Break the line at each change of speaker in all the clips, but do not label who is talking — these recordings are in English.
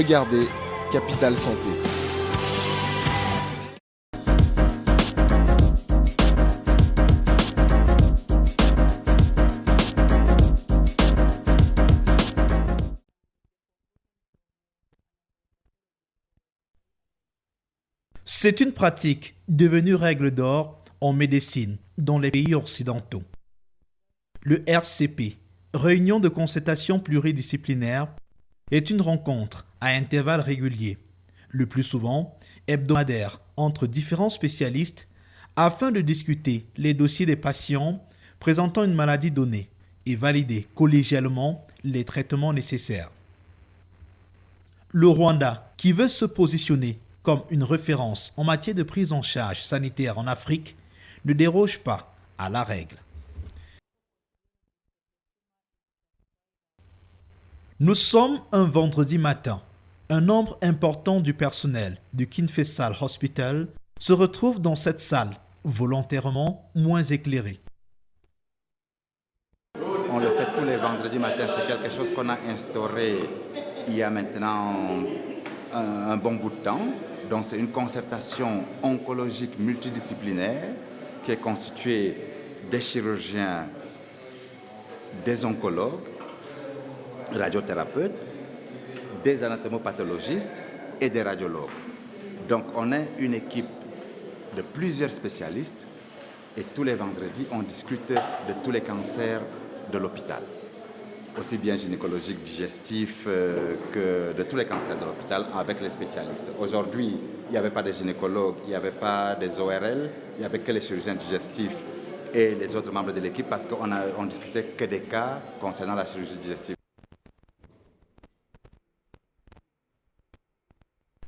regardez Capital Santé.
C'est une pratique devenue règle d'or en médecine dans les pays occidentaux. Le RCP, Réunion de concertation pluridisciplinaire, est une rencontre à intervalles réguliers, le plus souvent hebdomadaire, entre différents spécialistes afin de discuter les dossiers des patients présentant une maladie donnée et valider collégialement les traitements nécessaires. Le Rwanda, qui veut se positionner comme une référence en matière de prise en charge sanitaire en Afrique, ne déroge pas à la règle. Nous sommes un vendredi matin. Un nombre important du personnel du King Faisal Hospital se retrouve dans cette salle, volontairement moins éclairée.
On le fait tous les vendredis matins, c'est quelque chose qu'on a instauré il y a maintenant un bon bout de temps. Donc c'est une concertation oncologique multidisciplinaire qui est constituée des chirurgiens, des oncologues, radiothérapeutes, des anatomopathologistes et des radiologues. Donc on est une équipe de plusieurs spécialistes et tous les vendredis on discute de tous les cancers de l'hôpital, aussi bien gynécologiques, digestifs que de tous les cancers de l'hôpital avec les spécialistes. Aujourd'hui, il n'y avait pas de gynécologues, il n'y avait pas des ORL, il n'y avait que les chirurgiens digestifs et les autres membres de l'équipe parce qu'on discutait que des cas concernant la chirurgie digestive.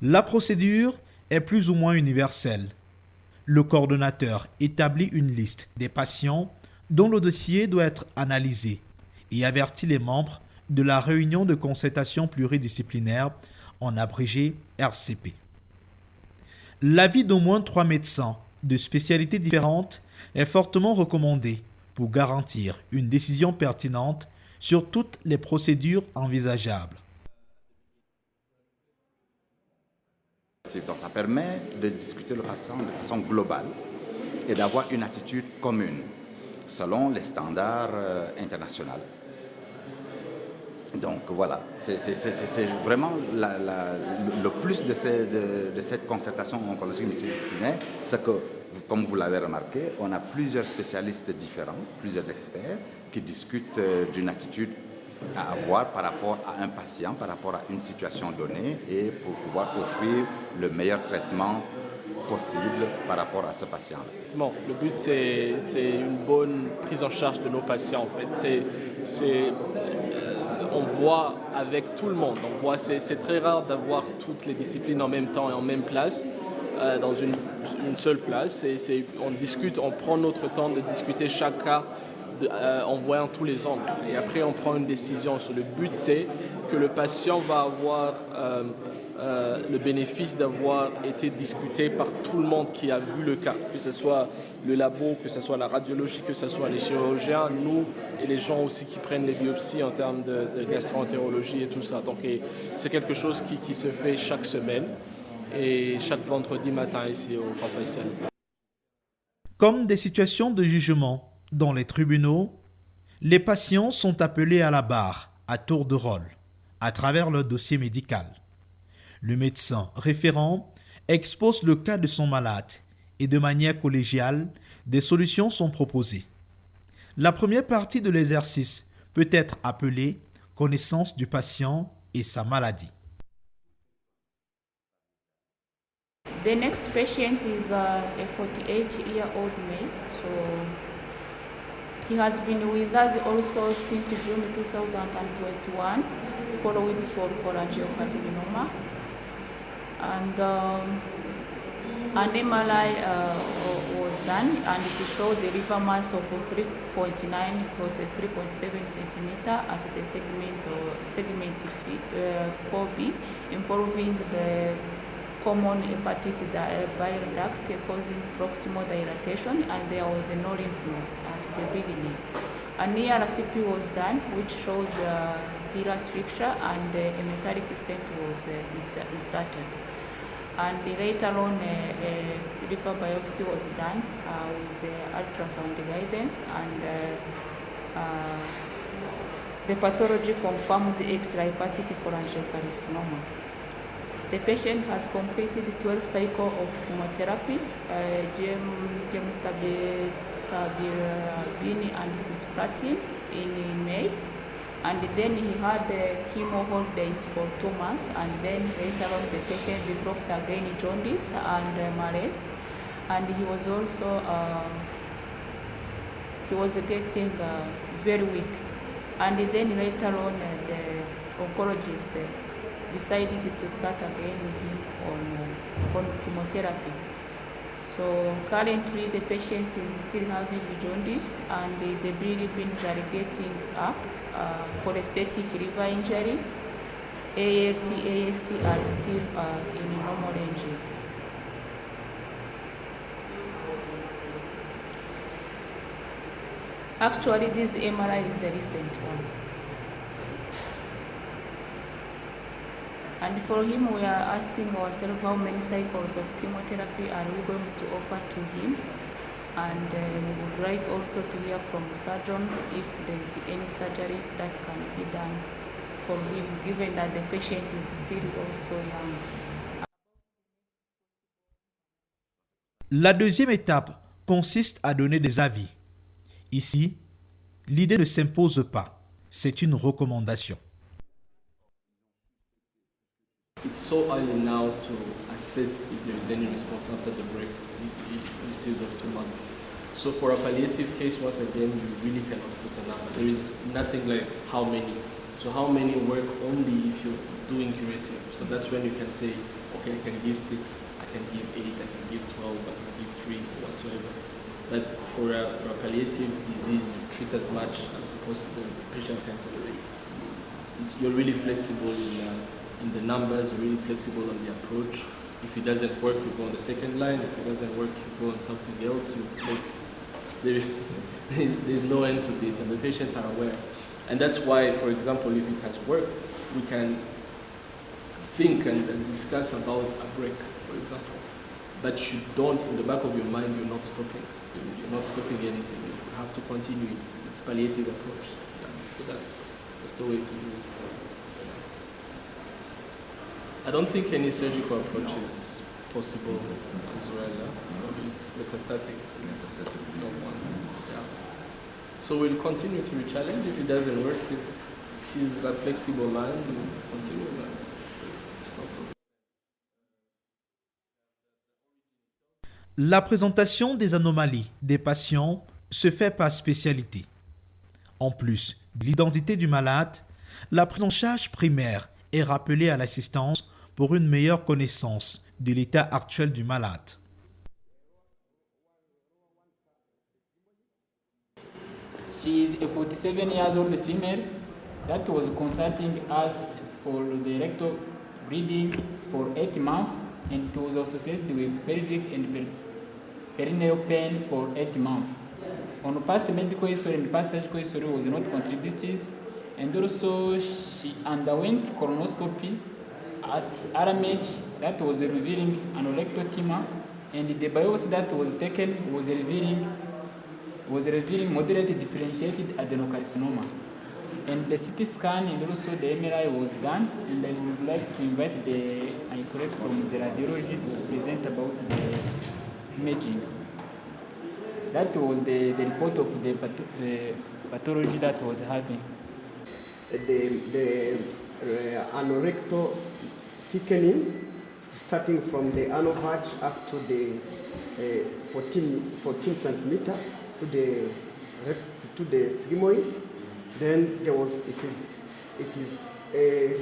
La procédure est plus ou moins universelle. Le coordonnateur établit une liste des patients dont le dossier doit être analysé et avertit les membres de la réunion de concertation pluridisciplinaire, en abrégé RCP. L'avis d'au moins 3 médecins de spécialités différentes est fortement recommandé pour garantir une décision pertinente sur toutes les procédures envisageables.
Donc ça permet de discuter le patient de façon globale et d'avoir une attitude commune selon les standards internationaux. Donc voilà, c'est vraiment le plus de cette concertation oncologique multidisciplinaire, c'est que, comme vous l'avez remarqué, on a plusieurs spécialistes différents, plusieurs experts qui discutent d'une attitude à avoir par rapport à un patient, par rapport à une situation donnée et pour pouvoir offrir le meilleur traitement possible par rapport à ce patient.
Le but, c'est une bonne prise en charge de nos patients. En fait. On voit avec tout le monde. C'est très rare d'avoir toutes les disciplines en même temps et en même place, dans une seule place. On discute, on prend notre temps de discuter chaque cas en voyant tous les angles. Et après, on prend une décision. Le but, c'est que le patient va avoir le bénéfice d'avoir été discuté par tout le monde qui a vu le cas, que ce soit le labo, que ce soit la radiologie, que ce soit les chirurgiens, nous et les gens aussi qui prennent les biopsies en termes de gastro-entérologie et tout ça. Donc c'est quelque chose qui se fait chaque semaine et chaque vendredi matin ici au professionnel.
Comme des situations de jugement dans les tribunaux, les patients sont appelés à la barre à tour de rôle à travers leur dossier médical. Le médecin référent expose le cas de son malade et de manière collégiale, des solutions sont proposées. La première partie de l'exercice peut être appelée connaissance du patient et sa maladie.
The next patient is a 48-year-old male. So he has been with us also since June 2021, following for cholangiocarcinoma. And an MRI was done, and it showed the liver mass of 3.9 cross 3.7 centimeter at the segment 4B, involving the common hepatic bile duct causing proximal dilatation, and there was no lymph nodes at the beginning. An ERCP was done, which showed hilar stricture, and a metallic stent was inserted. And later on, liver biopsy was done with ultrasound guidance, and the pathology confirmed extrahepatic cholangiocarcinoma. The patient has completed 12 cycles of chemotherapy, gemcitabine and cisplatin in May. And then he had chemo holidays for 2 months, and then later on the patient developed again jaundice and malaise, and he was also getting very weak. And then later on the oncologist decided to start again with him on chemotherapy. So currently the patient is still having jaundice, and the bilirubins are getting up. Cholestatic liver injury, ALT, AST are still in normal ranges. Actually, this MRI is a recent one. And for him, we are asking ourselves how many cycles of chemotherapy are we going to offer to him. And we would like also to hear from surgeons if there is any surgery that can be done for him, given that the patient is still also young.
La deuxième étape consiste à donner des avis. Ici, l'idée ne s'impose pas, c'est une recommandation.
It's so early now to assess if there is any response after the break you received of 2 months. So for a palliative case, once again, you really cannot put a number. There is nothing like how many. So how many work only if you're doing curative. So that's when you can say, okay, I can give 6, I can give 8, I can give 12, I can give 3, whatsoever. But for a palliative disease, you treat as much as possible, the patient can tolerate. You're really flexible in the numbers, you're really flexible on the approach. If it doesn't work, you go on the second line. If it doesn't work, you go on something else. There's no end to this, and the patients are aware. And that's why, for example, if it has worked, we can think and discuss about a break, for example. But you don't, in the back of your mind, you're not stopping. You're not stopping anything. You have to continue. It's palliative approach. Yeah. So that's the way to do it. I don't think any surgical approach is possible as well. So it's metastatic. Yeah. So we'll continue to re-challenge. If it doesn't work, he's a flexible man, we'll continue that.
La présentation des anomalies des patients se fait par spécialité. En plus de l'identité du malade, la prise en charge primaire est rappelée à l'assistance pour une meilleure connaissance de l'état actuel du malade.
She is a 47 years old female that was consulting us for the rectal bleeding for 8 months, and it was associated with pelvic and perineal pain for 8 months. On past medical history and past surgical history was not contributive, and also she underwent colonoscopy at RMH that was revealing anorectal tumor, and the biopsy that was taken was revealing moderately differentiated adenocarcinoma. And the CT scan and also the MRI was done, and I would like to invite the colleague from the radiology to present about the imaging. That was the report of the pathology that was having.
The anorectal thickening, starting from the anal arch up to the 14 centimeter to the sigmoid. Then it is a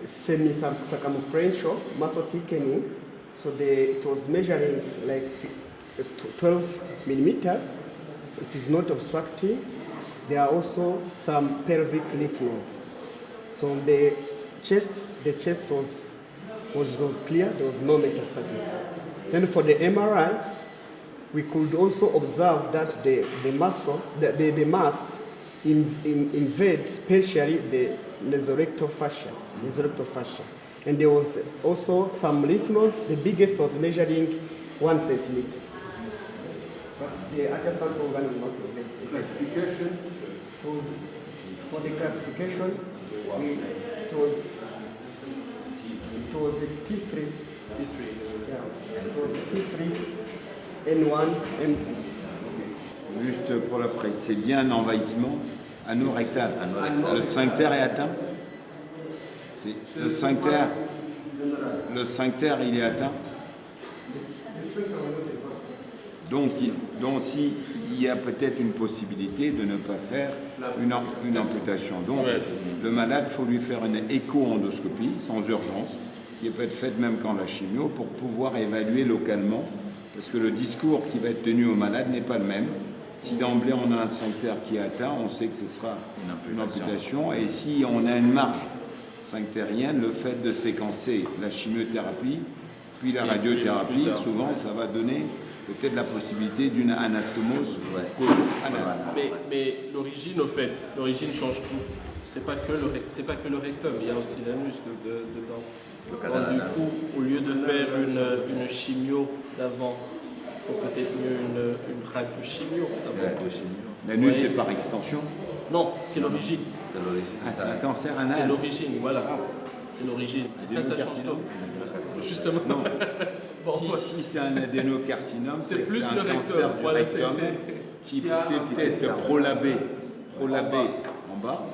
semi-circumferential muscle thickening. So it was measuring like 12 millimeters. So it is not obstructing. There are also some pelvic lymph nodes. So the chest was clear. There was no metastasis. Then for the MRI, we could also observe that the mass invade spatially the mesorectal fascia. And there was also some lymph nodes. The biggest was measuring 1 centimeter. But the adjacent organ was not there. The classification, it was, for the classification, it was a T3. Yeah, it was a T3, N1, MC.
Juste pour la préciser, c'est bien un envahissement anorectal. Le sphincter est atteint. Le sphincter, il est atteint. Donc, s'il y a peut-être une possibilité de ne pas faire une amputation. Donc, le malade, il faut lui faire une écho-endoscopie sans urgence, qui peut être faite même quand la chimio, pour pouvoir évaluer localement, parce que le discours qui va être tenu au malade n'est pas le même. Si d'emblée on a un sphincter qui est atteint, on sait que ce sera une amputation. Et si on a une marge sphinctérienne, le fait de séquencer la chimiothérapie, puis la radiothérapie, souvent ça va donner peut-être la possibilité d'une anastomose.
Mais l'origine, au fait, l'origine change tout. C'est pas que le rectum, il y a aussi l'anus dedans. Donc du coup, au lieu de faire une chimio d'avant, il faut peut-être mieux une radiochimio.
L'anus, c'est par extension?
Non, c'est l'origine.
Ah, c'est un cancer anal.
C'est l'origine, voilà. C'est l'origine. Et ça change tout. Justement.
Non. Si c'est un adénocarcinome,
c'est plus
un
le rectum.
cancer du rectum qui s'est prolabé en bas.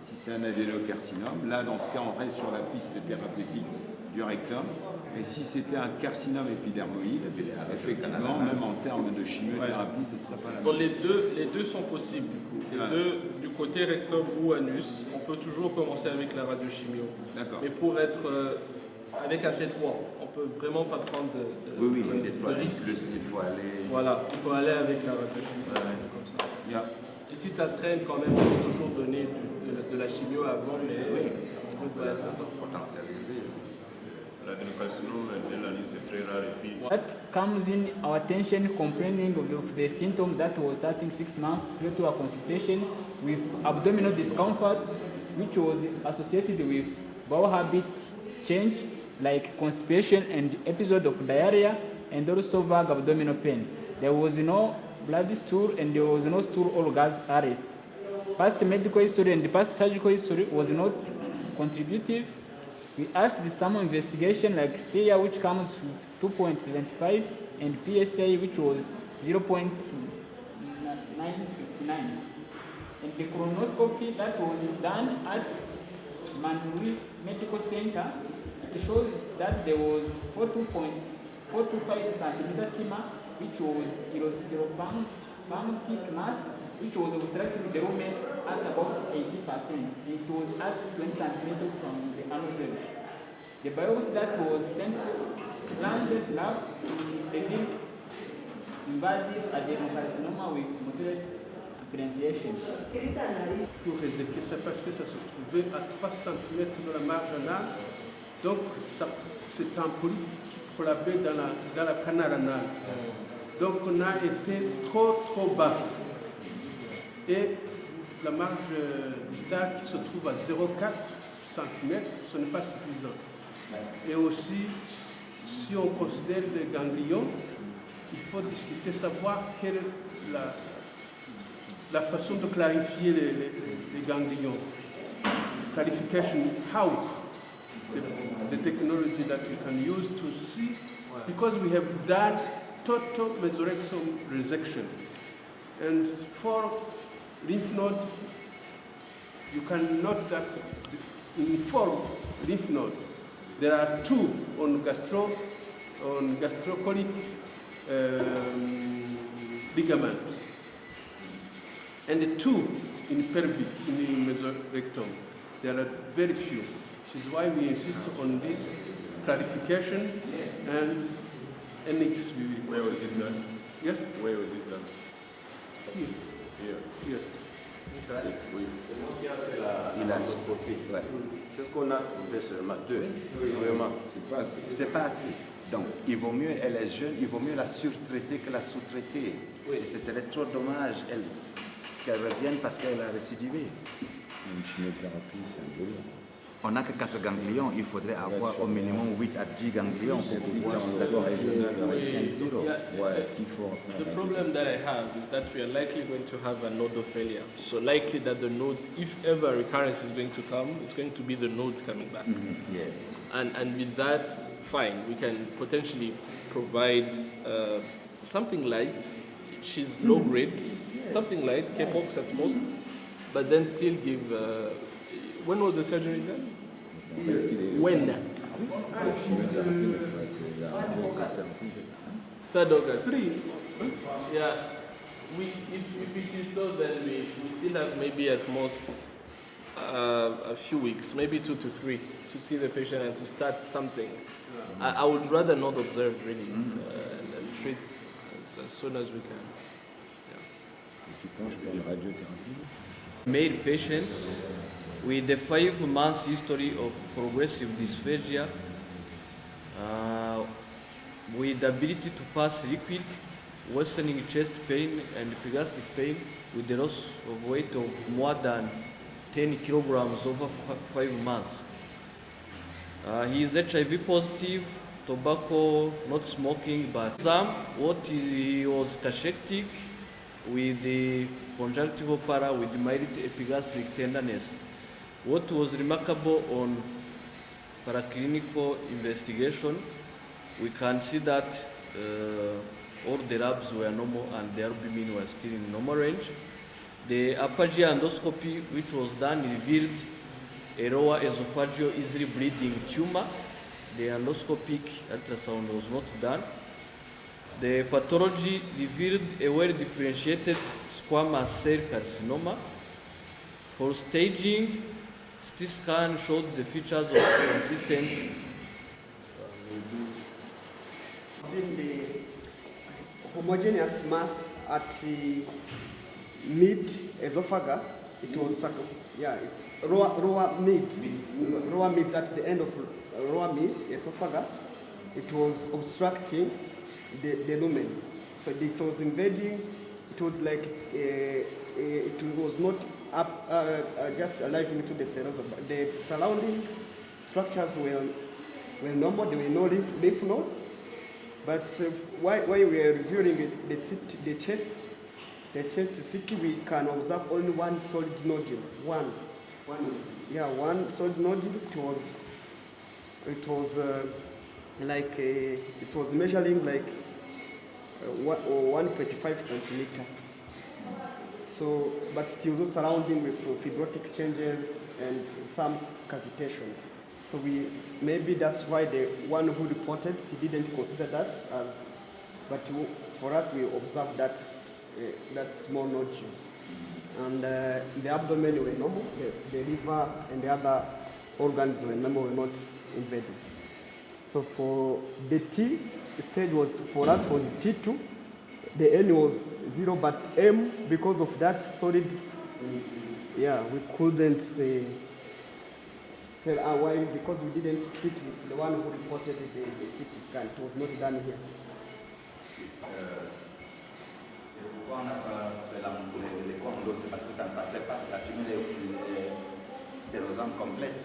Si c'est un adénocarcinome, là, dans ce cas, on reste sur la piste thérapeutique du rectum. Et si c'était un carcinome épidermoïde, effectivement, même en termes de chimiothérapie, ce ne serait pas la même chose.
Les deux sont possibles, du coup. Les deux, du côté rectum ou anus, on peut toujours commencer avec la radiochimio.
D'accord.
Mais pour être avec un T3, on ne peut vraiment pas prendre de risque.
Il faut aller...
Voilà, il faut aller avec la radiochimio, comme ça. Et si ça traîne quand même, on peut toujours donner de la chimio avant, mais on peut
potentialiser.
That comes in our attention complaining of the symptom that was starting 6 months prior to our consultation with abdominal discomfort, which was associated with bowel habit change like constipation and episode of diarrhea and also vague abdominal pain. There was no blood stool and there was no stool or gas arrest. Past medical history and past surgical history was not contributive. We asked some investigation like CIA, which comes with 2.75, and PSA, which was 0.959. And the colonoscopy that was done at Manuri Medical Center, it shows that there was 4.425 centimeter tumor, which was erythrocytic mass, which was obstructing the lumen at about 80%. It was at 20 centimeters from the anal level. The biopsy that was sent to Lancet lab revealed invasive adenocarcinoma with moderate differentiation.
Pour résulter, c'est parce que ça se trouvait à 3 cm de la marge anale. Donc, c'est un polype qui prolabait dans la canal anale. Donc, on a été trop bas. Et la marge distale qui se trouve à 0,4 cm, ce n'est pas suffisant. Et aussi, si on considère les ganglions, il faut discuter, savoir quelle est la façon de clarifier les ganglions. Clarification, how the technology that we can use to see, because we have done total mesorectal resection. And for lymph node, you can note that in 4 lymph nodes, there are 2 on gastrocolic ligament, and 2 in pelvic, in the mesorectum. There are very few, which is why we insist on this clarification and NX.
Where was it done?
Yes?
Where was it done?
Here.
Oui.
Il a ce qu'on a trouvé seulement 2. Vraiment, c'est pas assez. Donc, il vaut mieux, elle est jeune, il vaut mieux la surtraiter que la sous-traiter. Et ce serait trop dommage. qu'elle revienne parce qu'elle a récidivé.
Une chimiothérapie, c'est un peu long.
On n'a que 4 ganglions, il faudrait avoir au minimum 8 à 10 ganglions pour pouvoir
C'est
statuer.
encore régional,
Zero.
Ouais, est-ce qu'il faut faire
The problem that I have is that we are likely going to have a nodal failure. So likely that the nodes, if ever a recurrence is going to come, it's going to be the nodes coming back.
Yes.
And with that, fine, we can potentially provide something light, which is low grade, something light, K-Pox at most, but then still give. When was the surgery done? When? 3rd August.
3.
Yeah. If it is so, then we still have maybe at most a few weeks, maybe 2 to 3, to see the patient and to start something. I would rather not observe really and treat as soon as we can.
Tu penses pour une radiothérapie?
Male patient with a 5 months history of progressive dysphagia, with the ability to pass liquid, worsening chest pain and epigastric pain, with the loss of weight of more than 10 kilograms over 5 months. He is HIV positive, tobacco, not smoking, but he was cachectic with the conjunctival para with mild epigastric tenderness. What was remarkable on paraclinical investigation, we can see that all the labs were normal and the albumin was still in normal range. The upper GI endoscopy, which was done, revealed a lower esophageal easily bleeding tumor. The endoscopic ultrasound was not done. The pathology revealed a well-differentiated squamous cell carcinoma. For staging, CT scan showed the features of consistent.
In the homogeneous mass at the mid esophagus, it was it's lower mid at the end of lower mid esophagus. It was obstructing the lumen, so it was invading. It was like it was not up just alive into the cells. The surrounding structures were normal. There were no lymph nodes. But while we were reviewing the chest CT, we can observe only one solid nodule. One solid nodule. It was measuring like 1.5 centimeter. So, but it was also surrounding with fibrotic changes and some cavitations. So maybe that's why the one who reported, he didn't consider that as, but for us we observed that small nodule. And the abdomen were normal, the liver and the other organs were normal, were not invaded. So for the T, the stage was, for us was T2, the N was 0, but M, because of that solid, we couldn't tell why, because we didn't sit with the one who reported the CT scan. It was not done here.
Pourquoi on n'a pas fait les condos? C'est parce que ça ne passait pas. La tumeur est stérosante complète.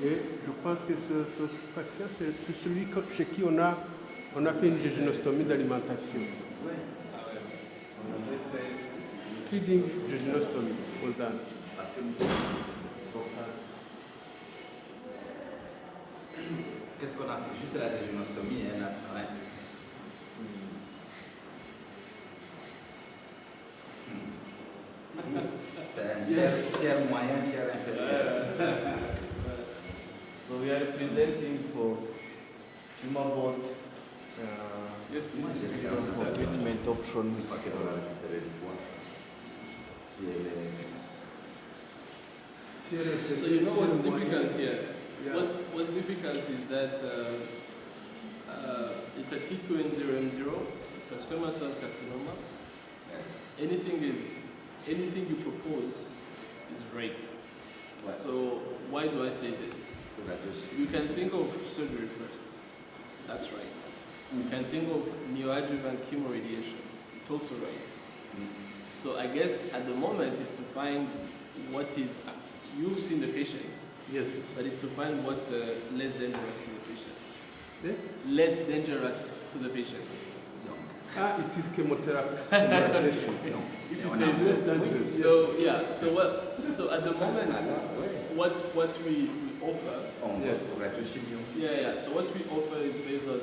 Et je pense que ce patient, c'est celui chez qui on a fait une jéjunostomie d'alimentation.
Oui. On avait fait
Feeding jéjunostomie, all done.
Qu'est-ce qu'on a fait? Juste la jéjunostomie et un après. C'est un tiers moyen, tiers inférieur.
So we are presenting for tumor board for treatment options.
So you know what's difficult here? What's difficult is that it's a T2N0M0, it's a squamous cell carcinoma. Anything you propose is right. So why do I say this? You can think of surgery first. That's right. You can think of neoadjuvant chemoradiation. it's also right. So I guess at the moment is to find what is, you've seen the patient,
Yes.
but it's to find what's the less dangerous to the patient.
Eh?
Less dangerous to the patient.
Ah, it is chemotherapy. Conversation.
If you
On
say
a
so.
less dangerous.
So yeah, so at the moment, what we offer,
Yes.
so what we offer is based on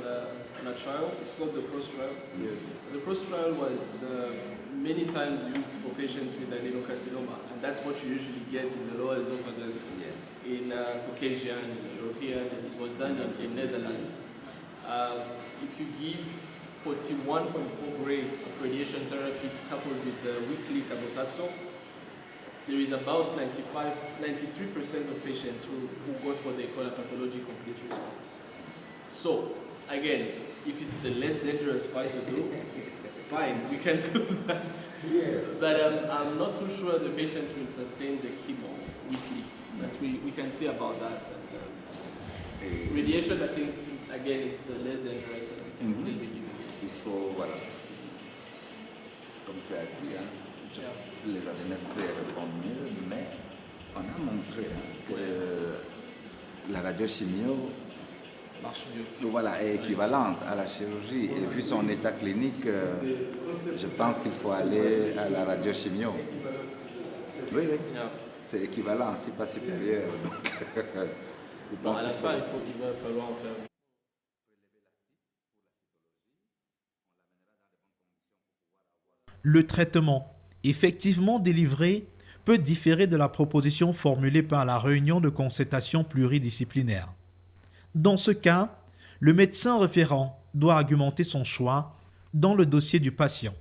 a trial. It's called the cross trial.
Yes.
The cross trial was many times used for patients with adenocarcinoma, and that's what you usually get in the lower esophagus in Caucasian, European, and it was done in Netherlands. If you give 41.4 grade of radiation therapy coupled with the weekly carbotaxol, there is about 93% of patients who got what they call a pathology complete response. So, again, if it's the less dangerous part to do, fine, we can do that.
Yes.
But I'm not too sure the patient will sustain the chemo weekly, but we can see about that. And, radiation, I think, again, is the less dangerous, and we can still be giving it.
Il faut, voilà, comme tu as dit, hein, les ADNS répondent mieux, mais on a montré que la radiochimio
Marche mieux.
voilà, est équivalente à la chirurgie. Et vu son état clinique, je pense qu'il faut aller à la radiochimio. Oui, oui,
Yeah.
c'est équivalent, si pas supérieur. Donc, je
Bon,
pense
à la
qu'il faut-
fin, il va falloir en faire.
Le traitement effectivement délivré peut différer de la proposition formulée par la réunion de concertation pluridisciplinaire. Dans ce cas, le médecin référent doit argumenter son choix dans le dossier du patient.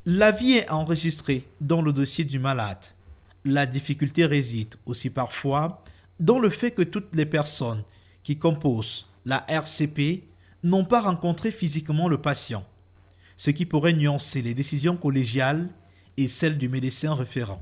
L'avis est enregistré dans le dossier du malade. La difficulté réside aussi parfois dans le fait que toutes les personnes qui composent la RCP n'ont pas rencontré physiquement le patient, ce qui pourrait nuancer les décisions collégiales et celles du médecin référent.